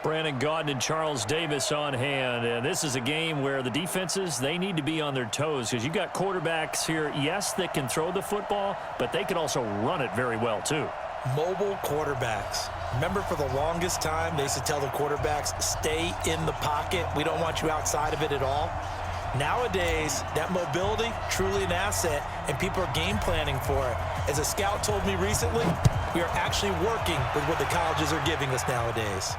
Brandon Gaudin and Charles Davis on hand. And this is a game where the defenses, they need to be on their toes because you've got quarterbacks here, yes, that can throw the football, but they can also run it very well too. Mobile quarterbacks. Remember, for the longest time, they used to tell the quarterbacks, stay in the pocket. We don't want you outside of it at all. Nowadays, that mobility, truly an asset, and people are game planning for it. As a scout told me recently, we are actually working with what the colleges are giving us nowadays.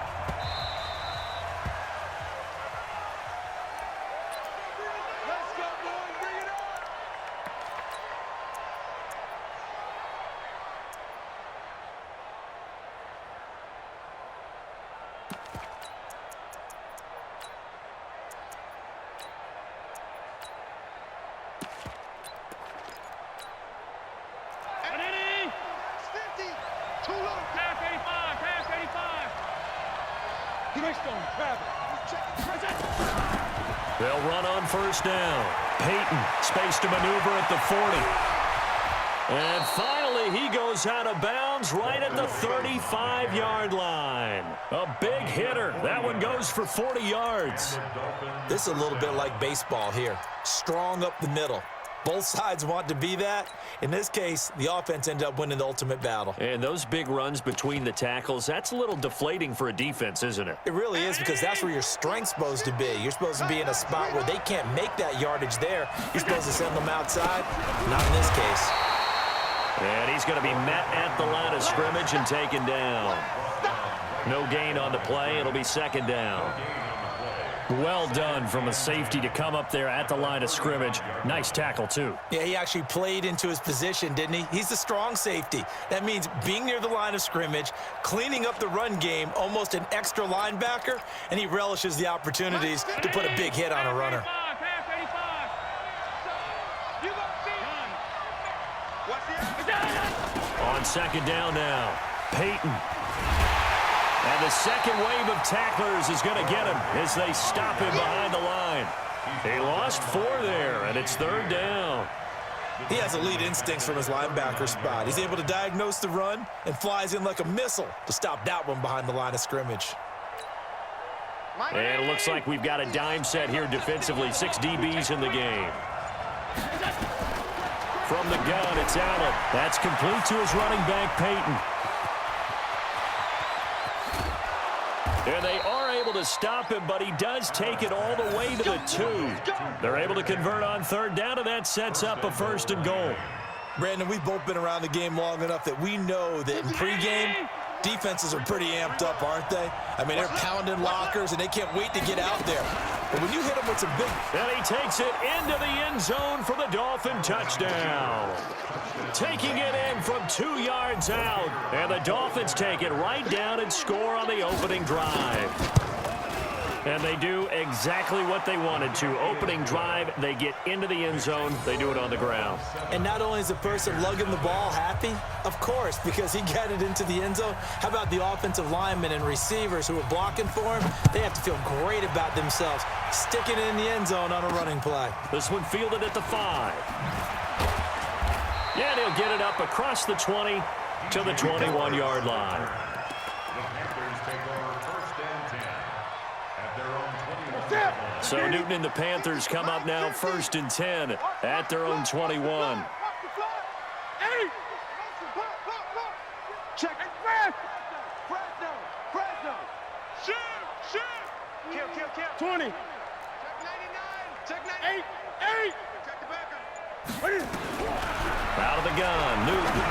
They'll run on first down. Peyton, space to maneuver at the 40. And finally, he goes out of bounds right at the 35-yard line. A big hitter. That one goes for 40 yards. This is a little bit like baseball here. Strong up the middle. Both sides want to be that. In this case, the offense ended up winning the ultimate battle. And those big runs between the tackles, that's a little deflating for a defense, isn't it? It really is, because that's where your strength's supposed to be. You're supposed to be in a spot where they can't make that yardage there. You're supposed to send them outside. Not in this case. And he's going to be met at the line of scrimmage and taken down. No gain on the play. It'll be second down. Well done from a safety to come up there at the line of scrimmage. Nice tackle, too. Yeah, he actually played into his position, didn't he? He's the strong safety. That means being near the line of scrimmage, cleaning up the run game, almost an extra linebacker, and he relishes the opportunities to put a big hit on a runner. On second down now, Peyton. And the second wave of tacklers is going to get him as they stop him behind the line. They lost 4 there, and it's third down. He has elite instincts from his linebacker spot. He's able to diagnose the run and flies in like a missile to stop that one behind the line of scrimmage. And it looks like we've got a dime set here defensively. 6 DBs in the game. From the gun, it's Allen. That's complete to his running back, Peyton. And they are able to stop him, but he does take it all the way to the 2. They're able to convert on third down, and that sets up a first and goal. Brandon, we've both been around the game long enough that we know that in pregame, defenses are pretty amped up, aren't they? I mean, they're pounding lockers, and they can't wait to get out there. But when you hit them with some big... And he takes it into the end zone for the Dolphin touchdown. Taking it in from 2 yards out. And the Dolphins take it right down and score on the opening drive. And they do exactly what they wanted to. Opening drive, they get into the end zone. They do it on the ground. And not only is the person lugging the ball happy, of course, because he got it into the end zone. How about the offensive linemen and receivers who are blocking for him? They have to feel great about themselves, sticking it in the end zone on a running play. This one fielded at the 5. Yeah, and he'll get it up across the 20 to the 21-yard line. So Newton and the Panthers come up now 1st and 10 at their own 21. Check. Kill. 20. Check 99. 8. Check the backer. Out of the gun, Newton.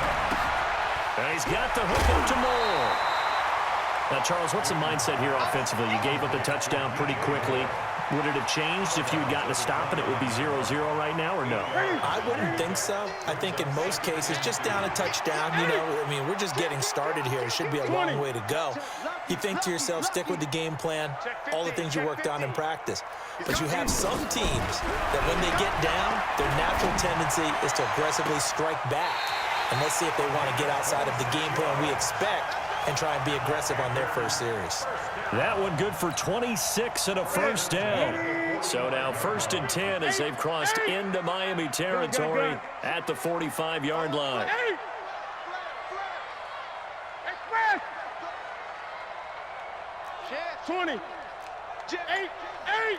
And he's got the hook up to Moore. Now, Charles, what's the mindset here offensively? You gave up the touchdown pretty quickly. Would it have changed if you had gotten a stop and it would be 0-0 right now, or no? I wouldn't think so. I think in most cases, just down a touchdown, you know, I mean, we're just getting started here. It should be a long way to go. You think to yourself, stick with the game plan, all the things you worked on in practice. But you have some teams that when they get down, their natural tendency is to aggressively strike back. And let's see if they want to get outside of the game plan we expect and try and be aggressive on their first series. That one good for 26 and a first down. So now 1st and 10 as they've crossed into Miami territory at the 45-yard line. 20. 8. Hey,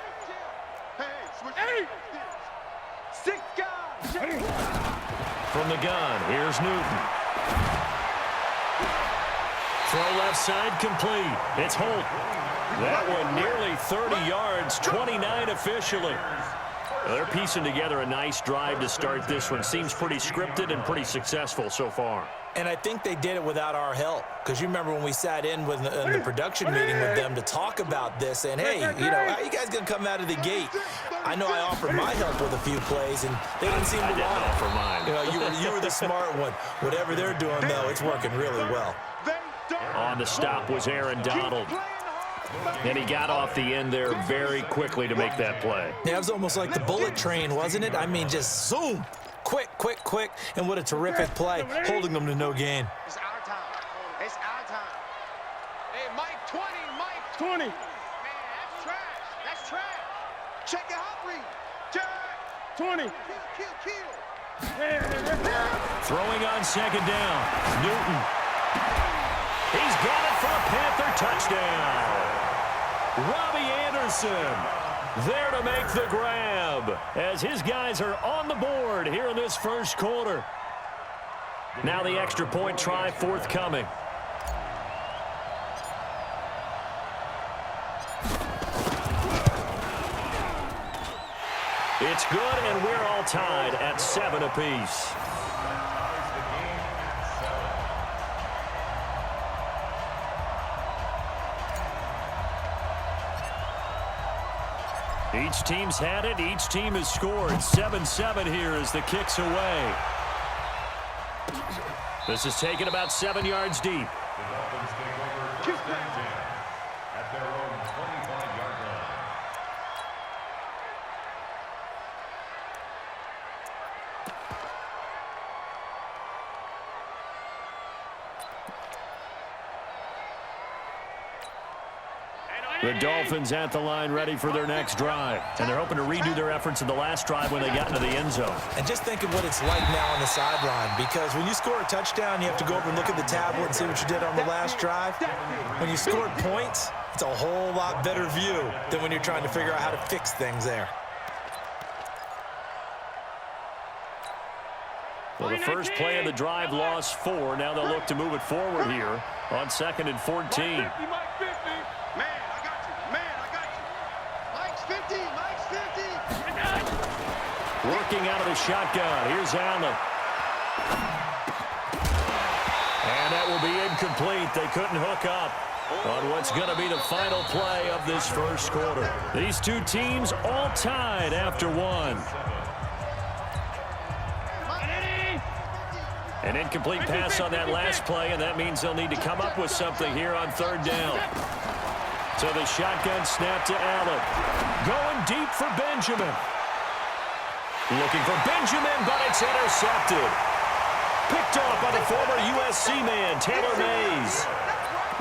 6 guys. From the gun, here's Newton. Throw left side complete. It's Holt. That one nearly 30 yards, 29 officially. They're piecing together a nice drive to start this one. Seems pretty scripted and pretty successful so far. And I think they did it without our help. Because you remember when we sat in the production meeting with them to talk about this, and hey, you know, how are you guys going to come out of the gate? I know I offered my help with a few plays, and they didn't seem to want it. Offer mine. You know, you were the smart one. Whatever they're doing, though, it's working really well. On the stop was Aaron Donald. And he got off the end there very quickly to make that play. Yeah, it was almost like the bullet train, wasn't it? I mean, just zoom. Quick, quick, quick. And what a terrific play, holding them to no gain. It's our time. It's our time. Hey, Mike, 20, Mike. 20. Man, that's trash. That's trash. Check your hot read. Check. 20. Kill. Throwing on second down. Newton. He's got it for a Panther touchdown. Robbie Anderson there to make the grab as his guys are on the board here in this first quarter. Now the extra point try forthcoming. It's good, and we're all tied at 7 apiece. Each team's had it. Each team has scored. 7-7 here as the kick's away. This is taken about 7 yards deep. At their own 25-yard line. The Dolphins at the line ready for their next drive. And they're hoping to redo their efforts in the last drive when they got into the end zone. And just think of what it's like now on the sideline, because when you score a touchdown, you have to go over and look at the tablet and see what you did on the last drive. When you scored points, it's a whole lot better view than when you're trying to figure out how to fix things there. Well, the first play of the drive lost 4. Now they'll look to move it forward here on 2nd and 14. Working out of the shotgun. Here's Allen. And that will be incomplete. They couldn't hook up on what's going to be the final play of this first quarter. These two teams all tied after 1. An incomplete pass on that last play, and that means they'll need to come up with something here on 3rd down. So the shotgun snap to Allen. Going deep for Benjamin. Looking for Benjamin, but it's intercepted. Picked off by the former USC man, Taylor Mays.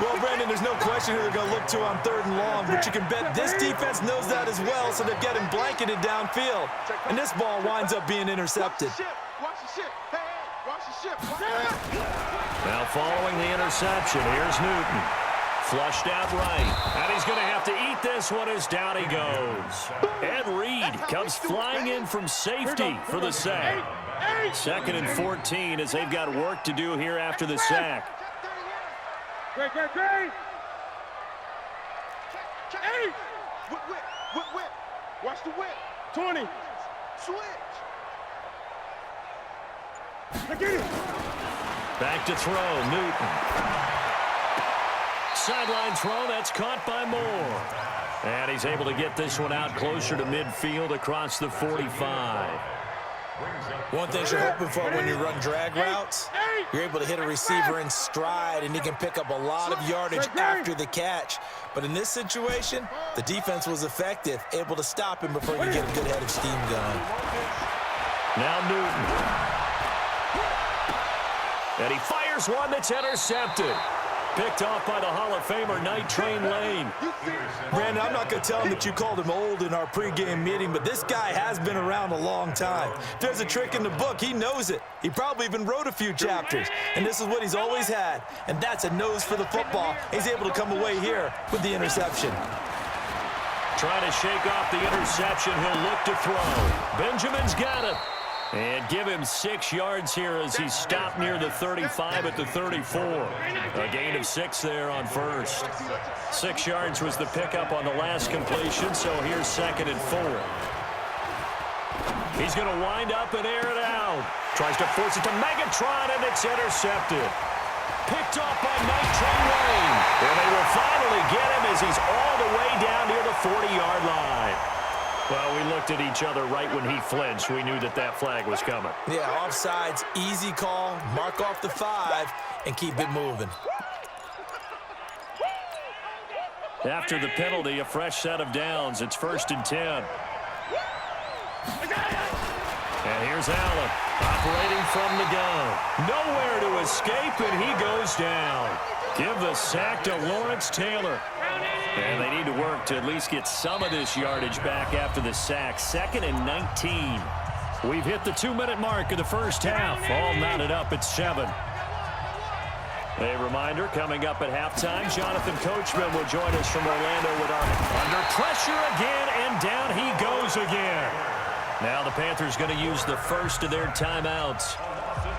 Well, Brandon, there's no question who they're going to look to on 3rd and long, but you can bet this defense knows that as well, so they're getting blanketed downfield. And this ball winds up being intercepted. Watch the ship. Hey, watch the ship. Now following the interception, here's Newton. Flushed out right. And he's going to have to eat this one as down he goes. Ed Reed comes flying in from safety for the sack. 2nd and 14 as they've got work to do here after the sack. Great. Whip. Watch the whip. 20. Switch. Get it. Back to throw, Newton. Sideline throw, that's caught by Moore. And he's able to get this one out closer to midfield across the 45. One thing you're hoping for when you run drag routes, you're able to hit a receiver in stride, and he can pick up a lot of yardage after the catch. But in this situation, the defense was effective, able to stop him before you get a good head of steam going. Now Newton. And he fires one that's intercepted. picked off by the Hall of Famer Night Train Lane. Brandon, I'm not going to tell him that you called him old in our pregame meeting, but this guy has been around a long time. If there's a trick in the book, he knows it. He probably even wrote a few chapters, and this is what he's always had, and that's a nose for the football. He's able to come away here with the interception. Trying to shake off the interception. He'll look to throw. Benjamin's got it. And give him 6 yards here as he stopped near the 35 at the 34. A gain of 6 there on first. 6 yards was the pickup on the last completion, so here's 2nd and 4. He's going to wind up and air it out. Tries to force it to Megatron, and it's intercepted. Picked off by Night Train Lane. And they will finally get him as he's all the way down near the 40-yard line. Well, we looked at each other right when he flinched. We knew that that flag was coming. Yeah, offsides, easy call, mark off the 5, and keep it moving. After the penalty, a fresh set of downs. It's 1st and 10. And here's Allen, operating from the gun. Nowhere to escape, and he goes down. Give the sack to Lawrence Taylor. And they need to work to at least get some of this yardage back after the sack. 2nd and 19. We've hit the 2-minute mark of the first half. All knotted up at 7. A reminder, coming up at halftime, Jonathan Coachman will join us from Orlando with our under pressure again, and down he goes again. Now the Panthers going to use the first of their timeouts.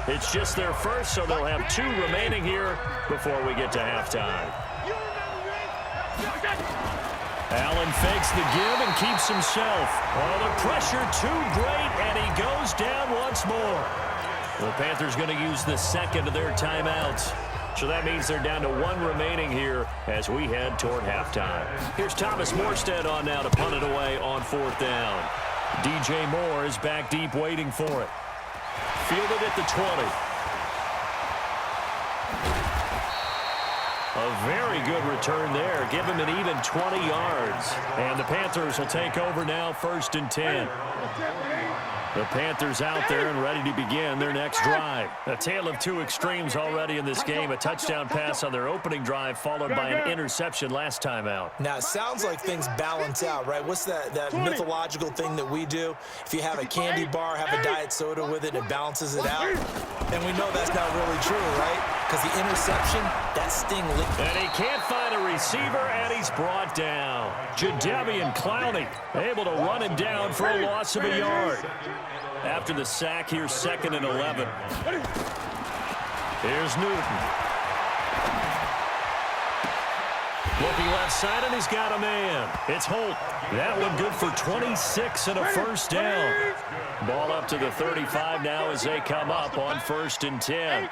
It's just their first, so they'll have 2 remaining here before we get to halftime. Allen fakes the give and keeps himself. Oh, the pressure too great, and he goes down once more. The Panthers going to use the 2nd of their timeouts. So that means they're down to 1 remaining here as we head toward halftime. Here's Thomas Morstead on now to punt it away on 4th down. DJ Moore is back deep waiting for it. Fielded at the 20. A very good return there. Give him an even 20 yards. And the Panthers will take over now, 1st and 10. The Panthers out there and ready to begin their next drive. A tale of 2 extremes already in this game. A touchdown pass on their opening drive followed by an interception last time out. Now, it sounds like things balance out, right? What's that mythological thing that we do? If you have a candy bar, have a diet soda with it, it balances it out. And we know that's not really true, right? Because the interception, that sting licked. And he can't find a receiver, and he's brought down. Jadeveon Clowney able to run him down for a loss of a yard. After the sack, here's 2nd and 11. Here's Newton. Looking left side, and he's got a man. It's Holt. That one good for 26 and a first down. Ball up to the 35 now as they come up on 1st and 10.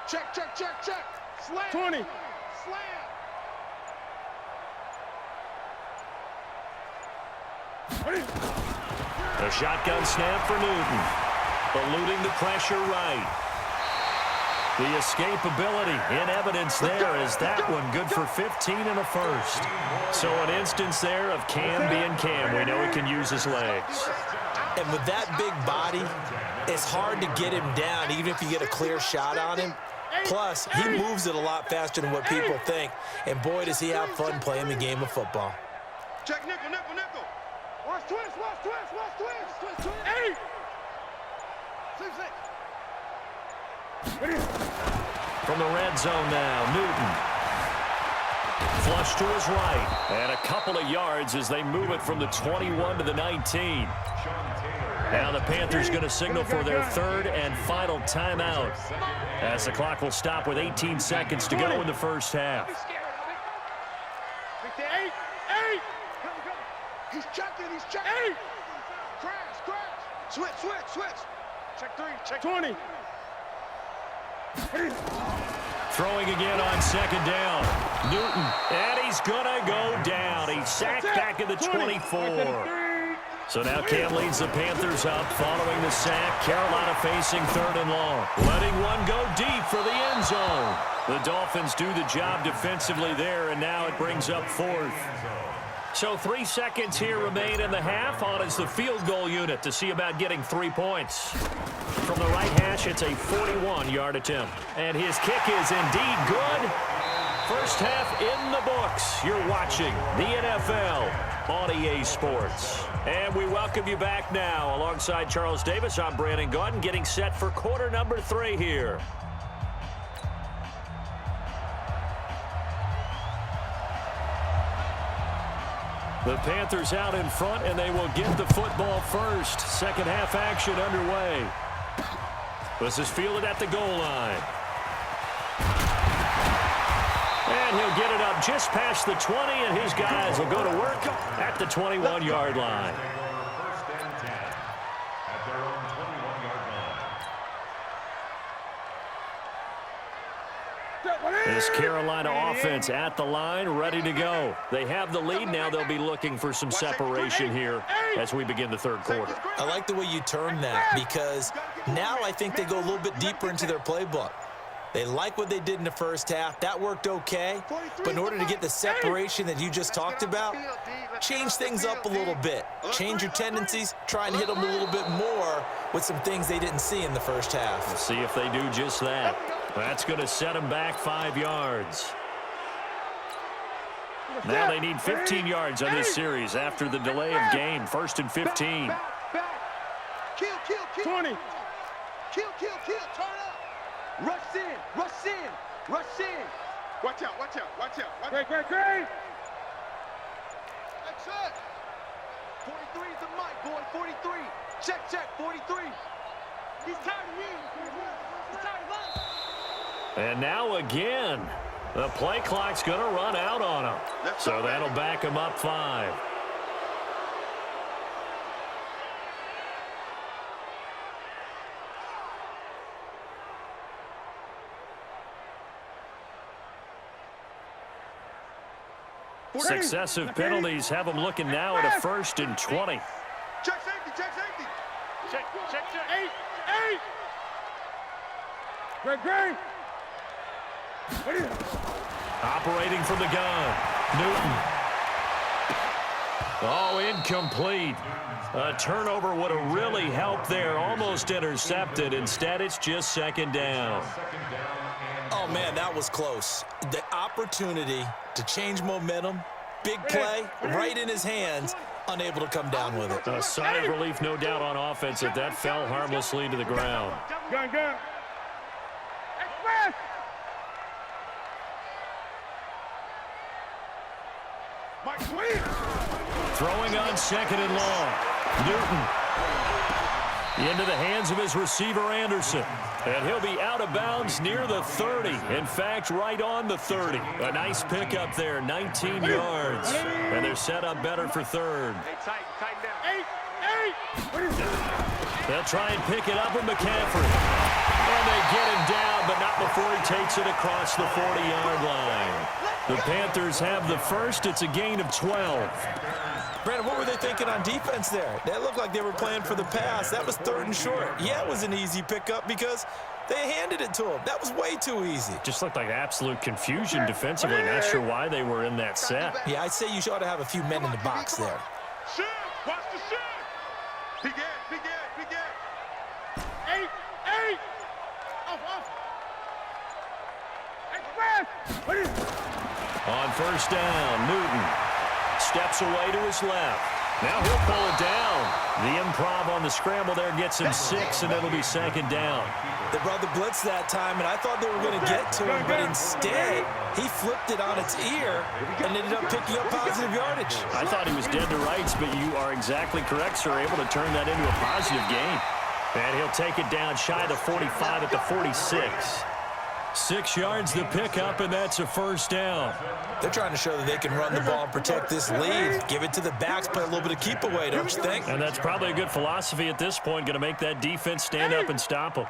Check, check, check, check. Slam. 20. Slam. A shotgun snap for Newton. Eluding the pressure right. The escapability in evidence there is that one good for 15 and a first. So an instance there of Cam being Cam. We know he can use his legs. And with that big body, it's hard to get him down, even if you get a clear shot on him. Plus, he moves it a lot faster than what people think. And boy, does he have fun playing the game of football. Check nickel, nickel, nickel. Watch twist, watch twist, watch twist. Twist, twist. 8. 6, 6. From the red zone now, Newton. Flush to his right. And a couple of yards as they move it from the 21 to the 19. Now the Panthers going to signal for their 3rd and final timeout, as the clock will stop with 18 seconds to go in the first half. 8. He's checking, he's checking. 8. Crash, crash. Switch, switch, switch. Check 3, check 20. Throwing again on 2nd down. Newton, and he's going to go down. He's sacked back at the 24. So now Cam leads the Panthers up following the sack. Carolina facing 3rd and long. Letting one go deep for the end zone. The Dolphins do the job defensively there, and now it brings up 4th. So 3 seconds here remain in the half. On is the field goal unit to see about getting 3 points. From the right hash, it's a 41-yard attempt. And his kick is indeed good. First half in the books. You're watching the NFL on EA Sports. And we welcome you back now. Alongside Charles Davis, I'm Brandon Gaudin, getting set for quarter number 3 here. The Panthers out in front, and they will get the football first. Second half action underway. This is fielded at the goal line. And he'll get it up just past the 20, and his guys will go to work at the 21-yard line. This Carolina offense at the line, ready to go. They have the lead. Now they'll be looking for some separation here as we begin the third quarter. I like the way you term that, because now I think they go a little bit deeper into their playbook. They like what they did in the first half. That worked okay. But in order to get the separation that you just talked about, change things up a little bit. Change your tendencies. Try and hit them a little bit more with some things they didn't see in the first half. We'll see if they do just that. That's going to set them back 5 yards. Now they need 15 yards on this series after the delay of game. 1st and 15. Kill, 20. Kill, turn up. Rush in. Watch out. Great. That's it. 43 is the mic, boy, 43. Check, 43. He's tired of me. He's tired of us. And now again, the play clock's going to run out on him. So that'll back him up 5. Successive penalties have them looking now at a 1st and 20. Check safety. Check. 8. Great. Operating from the gun. Newton. Oh, incomplete. A turnover would have really helped there. Almost intercepted. Instead, it's just 2nd down. Oh, man, that was close. The opportunity to change momentum, big play, right in his hands, unable to come down with it. A sigh of relief, no doubt, on offense if that fell harmlessly to the ground. Gun. Express. Mike Sweet. Throwing on 2nd and long. Newton. Into the hands of his receiver, Anderson. And he'll be out of bounds near the 30. In fact, right on the 30. A nice pickup there, 19 yards. And they're set up better for 3rd. Tighten down. 8. They'll try and pick it up with McCaffrey. And they get him down, but not before he takes it across the 40-yard line. The Panthers have the first. It's a gain of 12. Brandon, what were they thinking on defense there? They looked like they were playing for the pass. That was 3rd and short. Yeah, it was an easy pickup because they handed it to him. That was way too easy. Just looked like absolute confusion defensively. Not sure why they were in that set. Yeah, I'd say you ought to have a few men in the box there. Shoot! Watch the shoot! Big Ed. 8. Off. Express! On 1st down, Newton steps away to his left. Now he'll pull it down. The improv on the scramble there gets him 6, and it'll be 2nd down. They brought the blitz that time, and I thought they were going to get to him, but instead, he flipped it on its ear and ended up picking up positive yardage. I thought he was dead to rights, but you are exactly correct, sir. Able to turn that into a positive gain. And he'll take it down shy of the 45 at the 46. 6 yards to pick up, and that's a 1st down. They're trying to show that they can run the ball and protect this lead. Give it to the backs, play a little bit of keep away, don't you think? And that's probably a good philosophy at this point. Going to make that defense stand up and stop them.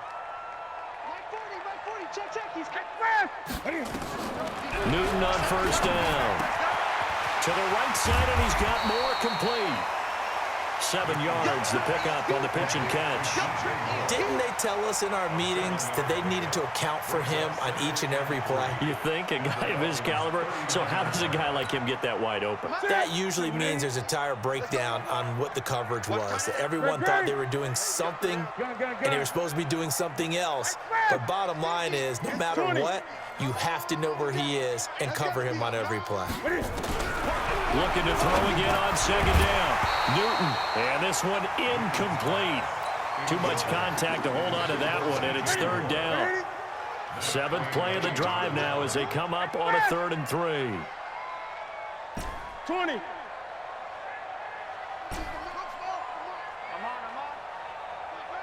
Newton on 1st down. To the right side, and he's got more complete. 7 yards, the pickup on the pitch and catch. Didn't they tell us in our meetings that they needed to account for him on each and every play? You think? A guy of his caliber? So how does a guy like him get that wide open? That usually means there's a entire breakdown on what the coverage was. That everyone thought they were doing something, and they were supposed to be doing something else. But bottom line is, no matter what, you have to know where he is and cover him on every play. Looking to throw again on 2nd down. Newton, and this one incomplete. Too much contact to hold on to that one, and it's 3rd down. 7th play of the drive now as they come up on a 3rd and 3. 20.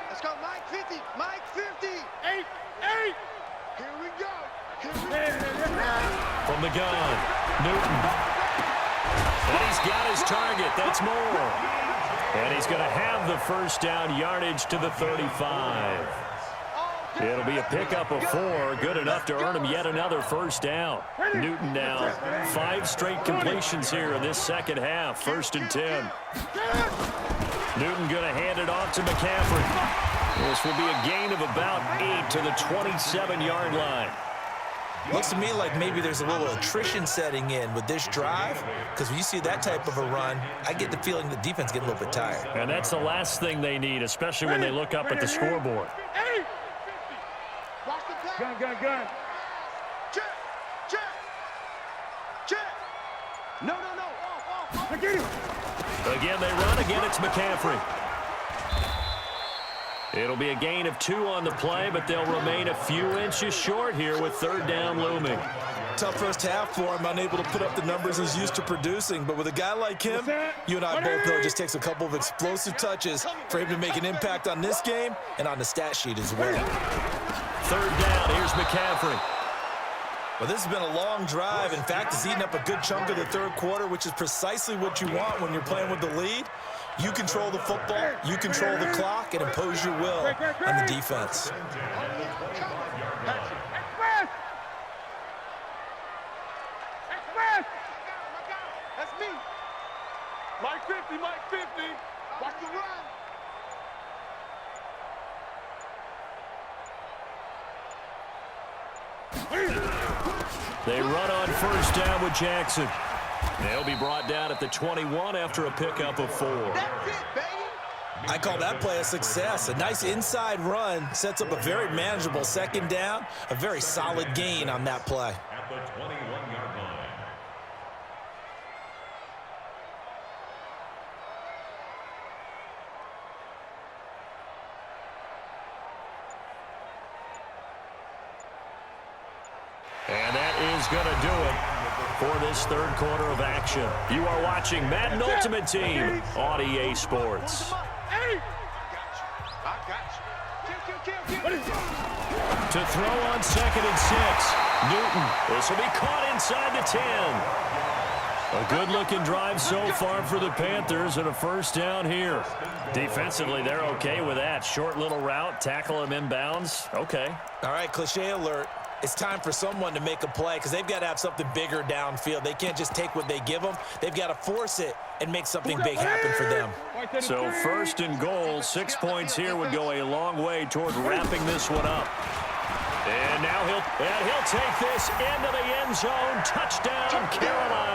Let's go, Mike 50. Mike 50. 8. Here we go. From the gun, Newton. And he's got his target. That's more. And he's going to have the 1st down, yardage to the 35. It'll be a pickup of 4, good enough to earn him yet another 1st down. Newton now 5 straight completions here in this 2nd half, 1st and 10. Newton going to hand it off to McCaffrey. This will be a gain of about 8 to the 27-yard line. Looks to me like maybe there's a little attrition setting in with this drive, because when you see that type of a run, I get the feeling the defense getting a little bit tired. And that's the last thing they need, especially when they look up at the scoreboard. Gun. Check. No. Again, they run. Again, it's McCaffrey. It'll be a gain of 2 on the play, but they'll remain a few inches short here with 3rd down looming. Tough first half for him, unable to put up the numbers he's used to producing. But with a guy like him, you and I both know it just takes a couple of explosive touches for him to make an impact on this game and on the stat sheet as well. 3rd down, here's McCaffrey. Well, this has been a long drive. In fact, it's eaten up a good chunk of the 3rd quarter, which is precisely what you want when you're playing with the lead. You control the football, you control the clock, and impose your will on the defense. That's me. Mike 50. Watch the run. They run on 1st down with Jackson. They'll be brought down at the 21 after a pickup of 4. That's it, baby. I call that play a success. A nice inside run sets up a very manageable 2nd down, a very solid gain on that play. At the 21-yard line. And that is going to do it for this 3rd quarter of action. You are watching Madden Ultimate Team on EA Sports. I got you. To throw on 2nd and 6. Newton. This will be caught inside the 10. A good-looking drive so far for the Panthers and a 1st down here. Defensively, they're okay with that. Short little route, tackle him inbounds. Okay. All right, cliche alert. It's time for someone to make a play because they've got to have something bigger downfield. They can't just take what they give them. They've got to force it and make something big happen for them. So 1st and goal, 6 points here would go a long way toward wrapping this one up. And now he'll take this into the end zone. Touchdown, Carolina.